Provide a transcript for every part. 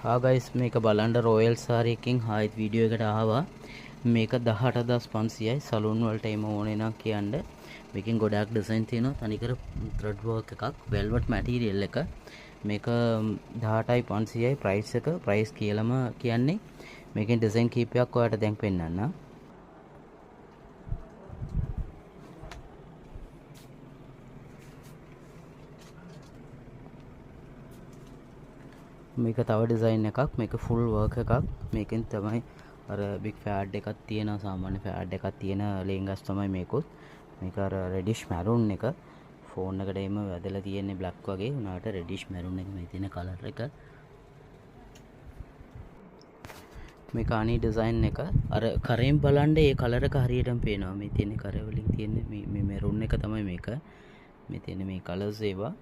Guys මේක බලන්න royal sari එකකින් ආයෙත් වීඩියෝ එකට ආවා. මේක 18500යි. සලූන් වලට එම ඕනේ නම් කියන්න. මේකෙන් ගොඩාක් ඩිසයින් තියෙනවා. තනිකර ත්‍රෙඩ් වර්ක් එකක්, වෙල්වෙට් මැටීරියල් එක. මේක 18500යි ප්‍රයිස් එක. ප්‍රයිස් කියලාම කියන්නේ. මේකෙන් ඩිසයින් කීපයක් ඔයාලට දැන් පෙන්නන්න. මේක තව ඩිසයින් එකක්. මේක ෆුල් වර්ක් එකක්. මේකෙන් තමයි අර බිග් ෆෑඩ් එකක් තියෙන සාමාන්‍ය ෆෑඩ් එකක් තියෙන ලේංගස් තමයි මේකුත්. මේක අර රෙඩිෂ් මැරූන් එක ෆෝන් එකට එම වැදලා තියෙන්නේ බ්ලැක් වගේ. උනාට රෙඩිෂ් මැරූන් එක මේ තියෙන කලර් එක. මේක අනි ඩිසයින් එක අර කරෙන් බලන්න ඒ කලර් එක හරියටම පේනවා. මේ තියෙන කර වලින් තියෙන්නේ මේ මැරූන් එක තමයි මේක. මේ තියෙන මේ කලර්ස් ඒවා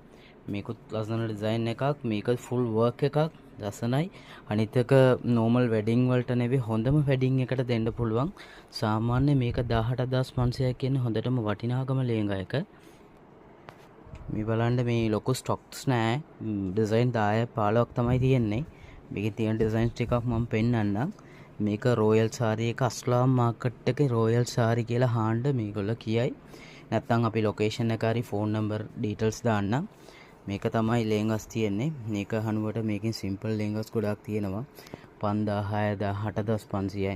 මේකුත් ලස්සන ඩිසයින් එකක්. මේක ෆුල් වර්ක් එකක් ලස්සනයි. අනිත් එක නෝමල් වෙඩින් වලට නෙවෙයි හොඳම වෙඩින් එකට දෙන්න පුළුවන්. සාමාන්‍ය මේක 18500ක් කියන්නේ හොඳටම වටිනාකම ලේංගා එක. මේ බලන්න මේ ලොකු ස්ටොක්ස් නෑ. ඩිසයින් 10 15ක් තමයි තියෙන්නේ. මේකේ තියෙන ඩිසයින්ස් ටිකක් මම පෙන්නන්නම්. මේක රොයල් සාරි එක අස්ලාම් මාකට් එකේ රොයල් සාරි කියලා හාන්න මේගොල්ලෝ කියයි. නැත්නම් අපි ලොකේෂන් එක හරි ෆෝන් නම්බර් ඩීටේල්ස් දාන්නම්. මේක තමයි ලේංගස් තියෙන්නේ. මේක හනුවට මේකෙන් සිම්පල් ලේංගස් ගොඩක් තියෙනවා. 5000 6500යි.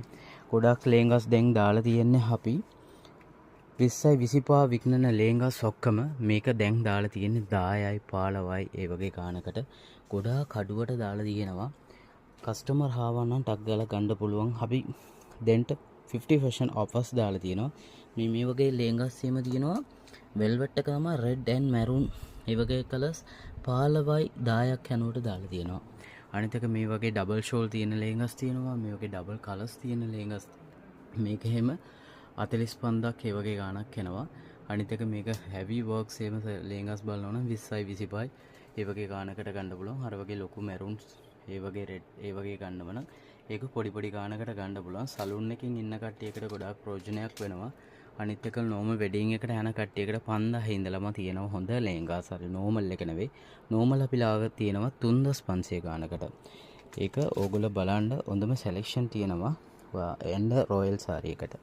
ගොඩක් ලේංගස් දැන් දාලා තියෙන්නේ අපි 20යි 25 විකුණන ලේංගස් ඔක්කොම මේක දැන් දාලා තියෙන්නේ 10යි 15යි ඒ වගේ ගානකට. ගොඩාක් කඩුවට දාලා තියෙනවා. කස්ටමර් ආවා නම් ටක් ගාලා ගන්න පුළුවන්. අපි දැන්ට 50 fashion offers දාලා තියෙනවා. මේ වගේ ලේංගස් එහෙම තියෙනවා. වෙල්වෙට් එක තමයි රෙඩ් ඇන්ඩ් මැරූන් ඒ වගේ කලර්ස් 15යි 10ක් යනුවට දාලා තියෙනවා. අනිත් එක මේ වගේ ඩබල් ෂෝල් තියෙන ලේංගස් තියෙනවා. මේ වගේ ඩබල් කලර්ස් තියෙන ලේංගස් මේක එහෙම 45000ක් ඒ වගේ ගාණක් එනවා. අනිත් එක මේක heavy works එහෙම ලේංගස් බලනවා නම් 20යි 25යි ඒ වගේ ගාණකට ගන්න පුළුවන්. අර වගේ ලොකු මැරූන්ස් ඒ වගේ රෙඩ් ඒ වගේ ගන්නව නම් ඒක පොඩි ගාණකට ගන්න පුළුවන්. සලූන් එකකින් ඉන්න කට්ටියකට ගොඩාක් ප්‍රයෝජනයක් වෙනවා. අනිත් එක නෝමල් වෙඩින් එකට යන කට්ටියකට 5000 ඉඳලම තියෙනවා හොඳ ලේංගාස්. හරි නෝමල් එක නෙවෙයි. නෝමල් අපි ලාග තියෙනවා 3500 ගානකට. ඒක ඕගොල්ලෝ බලන්න හොඳම සෙලෙක්ෂන් තියෙනවා. එන්න රොයල් සාරි එකට.